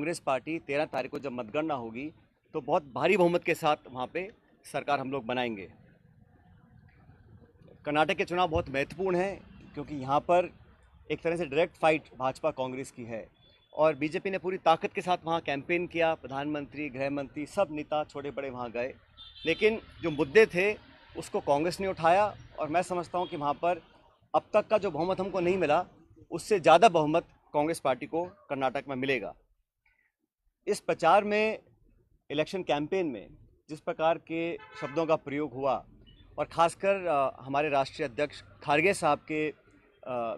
Congress party 13 तारीख को जब मतगणना होगी तो बहुत भारी बहुमत के साथ वहाँ पे सरकार हम लोग बनाएंगे। कर्नाटक के चुनाव बहुत महत्वपूर्ण हैं क्योंकि यहाँ पर एक तरह से डायरेक्ट फाइट भाजपा कांग्रेस की है और बीजेपी ने पूरी ताकत के साथ वहाँ कैंपेन किया। प्रधानमंत्री, गृह मंत्री, सब नेता छोटे बड़े वहाँ गए, लेकिन जो मुद्दे थे उसको कांग्रेस ने उठाया और मैं समझता हूँ कि वहाँ पर अब तक का जो बहुमत हमको नहीं मिला उससे ज़्यादा बहुमत कांग्रेस पार्टी को कर्नाटक में मिलेगा। इस प्रचार में, इलेक्शन कैंपेन में जिस प्रकार के शब्दों का प्रयोग हुआ और ख़ासकर हमारे राष्ट्रीय अध्यक्ष खारगे साहब के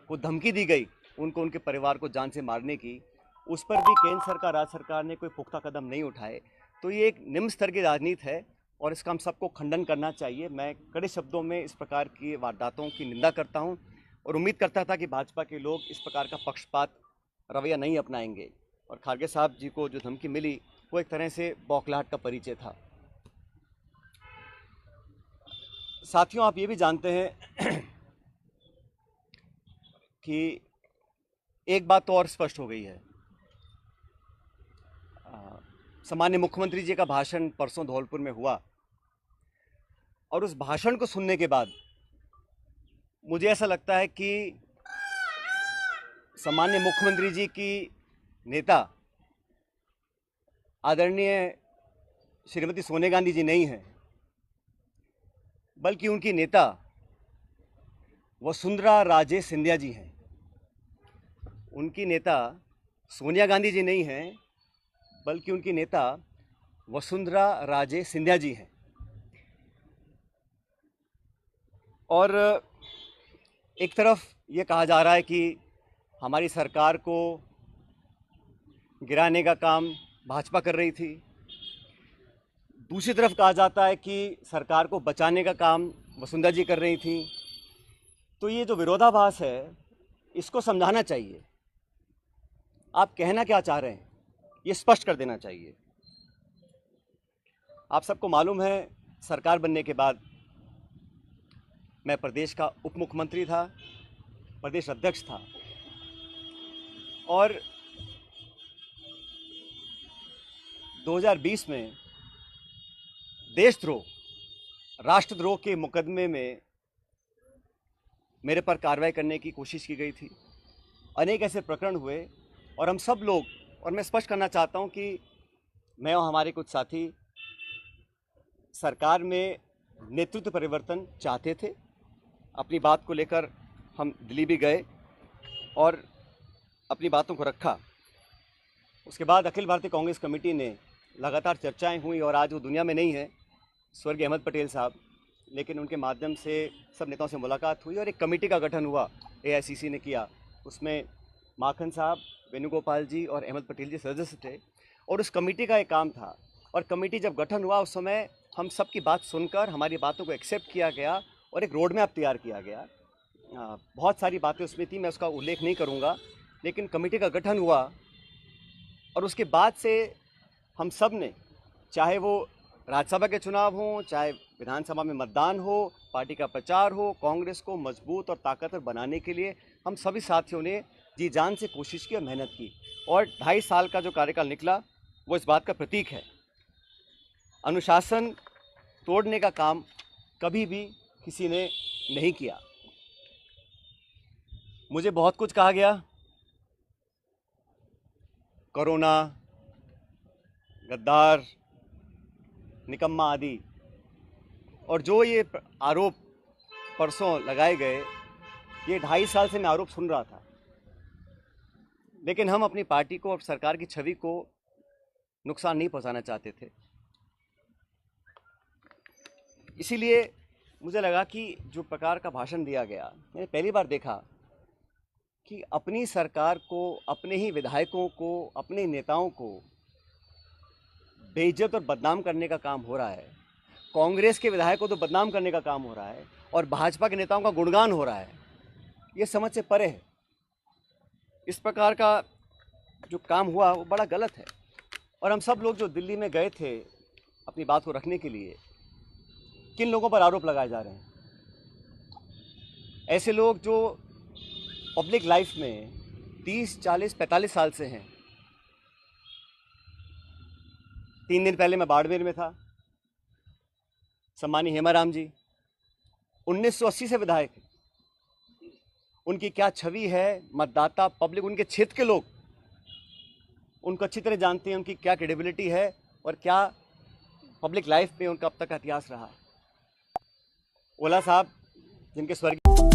को धमकी दी गई उनको, उनके परिवार को जान से मारने की, उस पर भी केंद्र सरकार, राज्य सरकार ने कोई पुख्ता कदम नहीं उठाए। तो ये एक निम्न स्तर की राजनीति है और इसका हम सबको खंडन करना चाहिए। मैं कड़े शब्दों में इस प्रकार की वारदातों की निंदा करता हूं और उम्मीद करता था कि भाजपा के लोग इस प्रकार का पक्षपात रवैया नहीं अपनाएंगे। और खारगे साहब जी को जो धमकी मिली वो एक तरह से बौखलाहट का परिचय था। साथियों, आप ये भी जानते हैं कि एक बात तो और स्पष्ट हो गई है। सामान्य मुख्यमंत्री जी का भाषण परसों धौलपुर में हुआ और उस भाषण को सुनने के बाद मुझे ऐसा लगता है कि सामान्य मुख्यमंत्री जी की नेता आदरणीय श्रीमती सोनिया गांधी जी नहीं हैं, बल्कि उनकी नेता वसुंधरा राजे सिंधिया जी हैं। उनकी नेता सोनिया गांधी जी नहीं हैं, बल्कि उनकी नेता वसुंधरा राजे सिंधिया जी हैं। और एक तरफ ये कहा जा रहा है कि हमारी सरकार को गिराने का काम भाजपा कर रही थी, दूसरी तरफ कहा जाता है कि सरकार को बचाने का काम वसुंधरा जी कर रही थी। तो ये जो विरोधाभास है इसको समझाना चाहिए। आप कहना क्या चाह रहे हैं ये स्पष्ट कर देना चाहिए। आप सबको मालूम है, सरकार बनने के बाद मैं प्रदेश का उप मुख्यमंत्री था, प्रदेश अध्यक्ष था और 2020 में देशद्रोह, राष्ट्रद्रोह के मुकदमे में मेरे पर कार्रवाई करने की कोशिश की गई थी। अनेक ऐसे प्रकरण हुए और हम सब लोग, और मैं स्पष्ट करना चाहता हूं कि मैं और हमारे कुछ साथी सरकार में नेतृत्व परिवर्तन चाहते थे। अपनी बात को लेकर हम दिल्ली भी गए और अपनी बातों को रखा। उसके बाद अखिल भारतीय कांग्रेस कमेटी ने लगातार चर्चाएं हुई और आज वो दुनिया में नहीं है, स्वर्गीय अहमद पटेल साहब, लेकिन उनके माध्यम से सब नेताओं से मुलाकात हुई और एक कमेटी का गठन हुआ, एआईसीसी ने किया। उसमें माखन साहब, वेणुगोपाल जी और अहमद पटेल जी सदस्य थे और उस कमेटी का एक काम था। और कमेटी जब गठन हुआ उस समय हम सब की बात सुनकर हमारी बातों को एक्सेप्ट किया गया और एक रोड मैप तैयार किया गया। बहुत सारी बातें उसमें थी, मैं उसका उल्लेख नहीं करूँगा, लेकिन कमेटी का गठन हुआ और उसके बाद से हम सब ने, चाहे वो राज्यसभा के चुनाव हों, चाहे विधानसभा में मतदान हो, पार्टी का प्रचार हो, कांग्रेस को मजबूत और ताकतवर बनाने के लिए हम सभी साथियों ने जी जान से कोशिश की और मेहनत की। और 2.5 साल का जो कार्यकाल निकला वो इस बात का प्रतीक है। अनुशासन तोड़ने का काम कभी भी किसी ने नहीं किया। मुझे बहुत कुछ कहा गया, कोरोना, गद्दार, निकम्मा आदि, और जो ये आरोप परसों लगाए गए, ये 2.5 साल से मैं आरोप सुन रहा था, लेकिन हम अपनी पार्टी को और सरकार की छवि को नुकसान नहीं पहुंचाना चाहते थे। इसीलिए मुझे लगा कि जो प्रकार का भाषण दिया गया, मैंने पहली बार देखा कि अपनी सरकार को, अपने ही विधायकों को, अपने नेताओं को बेइज्जत और बदनाम करने का काम हो रहा है। कांग्रेस के विधायकों को तो बदनाम करने का काम हो रहा है और भाजपा के नेताओं का गुणगान हो रहा है। ये समझ से परे है। इस प्रकार का जो काम हुआ वो बड़ा गलत है। और हम सब लोग जो दिल्ली में गए थे अपनी बात को रखने के लिए, किन लोगों पर आरोप लगाए जा रहे हैं? ऐसे लोग जो पब्लिक लाइफ में 30, 40, 45 साल से हैं, 3 दिन पहले मैं बाड़मेर में था। सम्मानी हेमाराम जी 1980 से विधायक हैं। उनकी क्या छवि है, मतदाता, पब्लिक, उनके क्षेत्र के लोग उनको अच्छी तरह जानते हैं, उनकी क्या क्रेडिबिलिटी है और क्या पब्लिक लाइफ में उनका अब तक का इतिहास रहा। ओला साहब जिनके स्वर्गीय